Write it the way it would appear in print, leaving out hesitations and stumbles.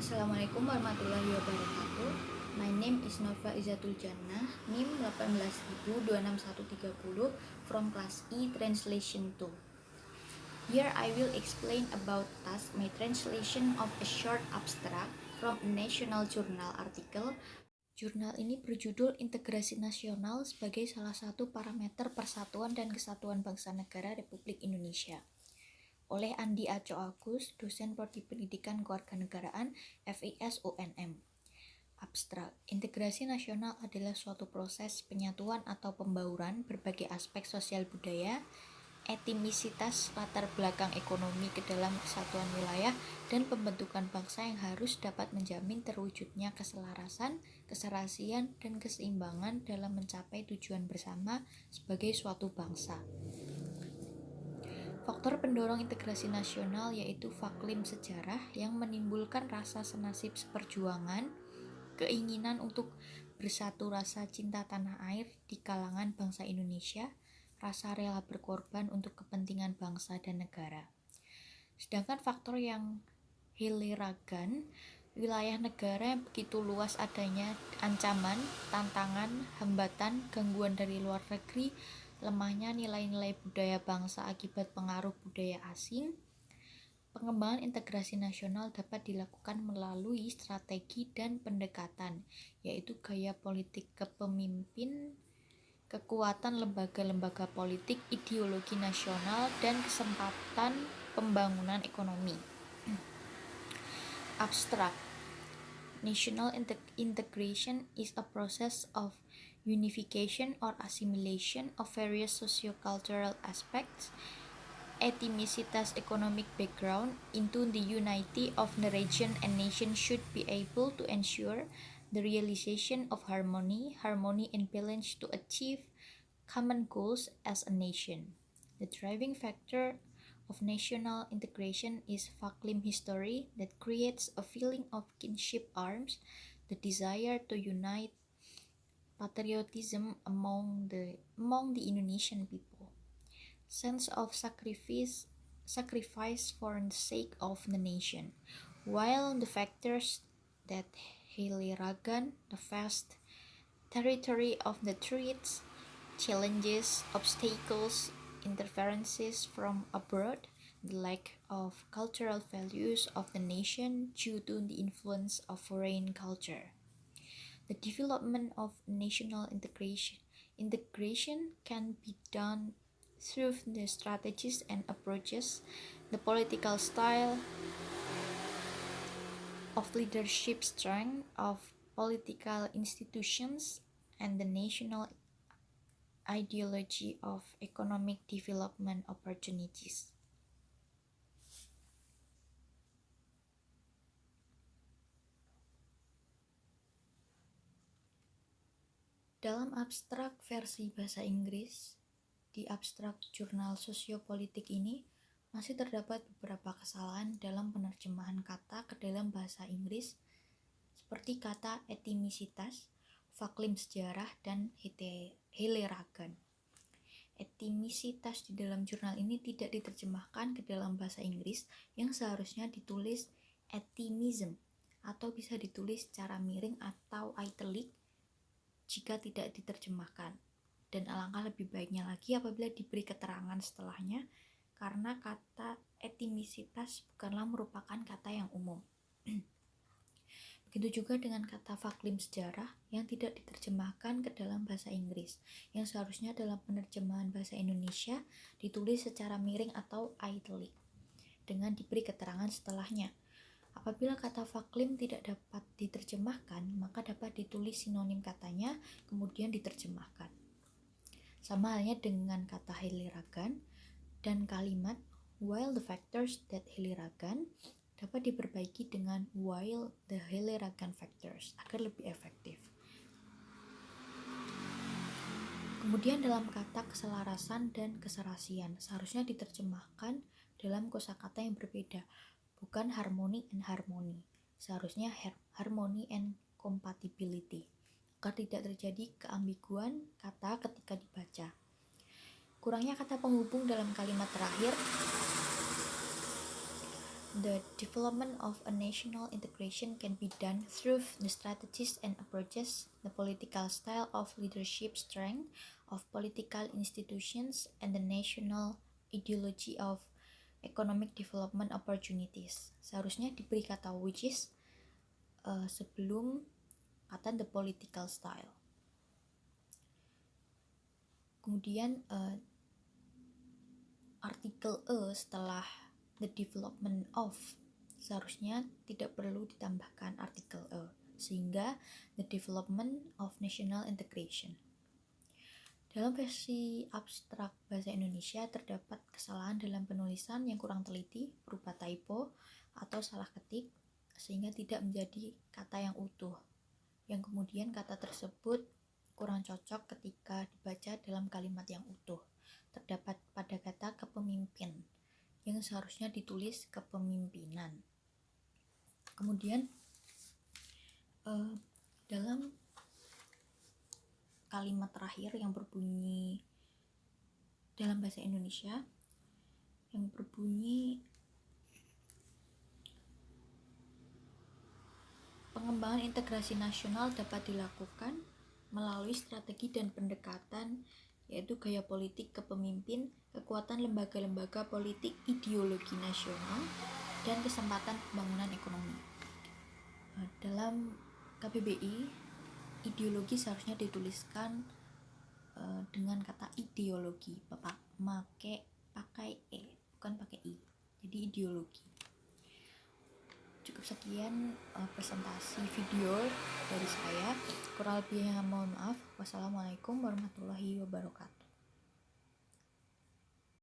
Assalamualaikum warahmatullahi wabarakatuh. My name is Nova Izatul Jannah, NIM 1802630 from class E translation 2. Here I will explain about task my translation of a short abstract from a national journal article. Jurnal ini berjudul Integrasi Nasional sebagai salah satu parameter persatuan dan kesatuan bangsa negara Republik Indonesia, oleh Andi Aco Agus, dosen Prodi Pendidikan Kewarganegaraan FIS UNM. Abstrak, integrasi nasional adalah suatu proses penyatuan atau pembauran berbagai aspek sosial budaya, etnisitas, latar belakang ekonomi ke dalam kesatuan wilayah, dan pembentukan bangsa yang harus dapat menjamin terwujudnya keselarasan, keserasian, dan keseimbangan dalam mencapai tujuan bersama sebagai suatu bangsa. Faktor pendorong integrasi nasional yaitu faklim sejarah yang menimbulkan rasa senasib seperjuangan, keinginan untuk bersatu, rasa cinta tanah air di kalangan bangsa Indonesia, rasa rela berkorban untuk kepentingan bangsa dan negara. Sedangkan faktor yang hiliragan, wilayah negara yang begitu luas adanya ancaman, tantangan, hambatan, gangguan dari luar negeri, lemahnya nilai-nilai budaya bangsa akibat pengaruh budaya asing. Pengembangan integrasi nasional dapat dilakukan melalui strategi dan pendekatan, yaitu gaya politik kepemimpin, kekuatan lembaga-lembaga politik, ideologi nasional, dan kesempatan pembangunan ekonomi. Abstract. National integration is a process of unification or assimilation of various socio-cultural aspects, ethnicities, economic background into the unity of the region, and nation should be able to ensure the realization of harmony and balance to achieve common goals as a nation. The driving factor of national integration is faklim history that creates a feeling of kinship arms, the desire to unite, patriotism among the Indonesian people, sense of sacrifice for the sake of the nation, while the factors that hiliragan the vast territory of the threats, challenges, obstacles, interferences from abroad, the lack of cultural values of the nation due to the influence of foreign culture. The development of national integration can be done through the strategies and approaches, the political style of leadership strength of political institutions, and the national ideology of economic development opportunities. Dalam abstrak versi bahasa Inggris, di abstrak jurnal sosiopolitik ini masih terdapat beberapa kesalahan dalam penerjemahan kata ke dalam bahasa Inggris, seperti kata etnisitas, faklim sejarah, dan hiliragan. Etnisitas di dalam jurnal ini tidak diterjemahkan ke dalam bahasa Inggris yang seharusnya ditulis ethnism, atau bisa ditulis secara miring atau italic jika tidak diterjemahkan. Dan alangkah lebih baiknya lagi apabila diberi keterangan setelahnya, karena kata etnisitas bukanlah merupakan kata yang umum. Begitu juga dengan kata faklim sejarah yang tidak diterjemahkan ke dalam bahasa Inggris, yang seharusnya dalam penerjemahan bahasa Indonesia ditulis secara miring atau italic, dengan diberi keterangan setelahnya. Apabila kata faklim tidak dapat diterjemahkan, maka dapat ditulis sinonim katanya, kemudian diterjemahkan. Sama halnya dengan kata hiliragan dan kalimat while the factors that hiliragan dapat diperbaiki dengan while the hiliragan factors agar lebih efektif. Kemudian dalam kata keselarasan dan keserasian seharusnya diterjemahkan dalam kosakata yang berbeda, bukan harmony and harmony, seharusnya harmony and compatibility, agar tidak terjadi keambiguan kata ketika dibaca. Kurangnya kata penghubung dalam kalimat terakhir The development of a national integration can be done through the strategies and approaches, the political style of leadership strength of political institutions, and the national ideology of economic development opportunities. Seharusnya diberi kata which is sebelum kata the political style. Kemudian artikel setelah the development of seharusnya tidak perlu ditambahkan artikel sehingga the development of national integration. Dalam versi abstrak bahasa Indonesia terdapat kesalahan dalam penulisan yang kurang teliti berupa typo atau salah ketik sehingga tidak menjadi kata yang utuh, yang kemudian kata tersebut kurang cocok ketika dibaca dalam kalimat yang utuh. Terdapat pada kata kepemimpin yang seharusnya ditulis kepemimpinan. Kemudian dalam kalimat terakhir yang berbunyi dalam bahasa Indonesia yang berbunyi pengembangan integrasi nasional dapat dilakukan melalui strategi dan pendekatan yaitu gaya politik kepemimpin, kekuatan lembaga-lembaga politik ideologi nasional, dan kesempatan pembangunan ekonomi. Dalam KBBI, ideologi seharusnya dituliskan dengan kata ideologi, pakai bukan pakai i. Jadi ideologi. Cukup sekian presentasi video dari saya. Kurang lebihnya mohon maaf. Wassalamualaikum warahmatullahi wabarakatuh.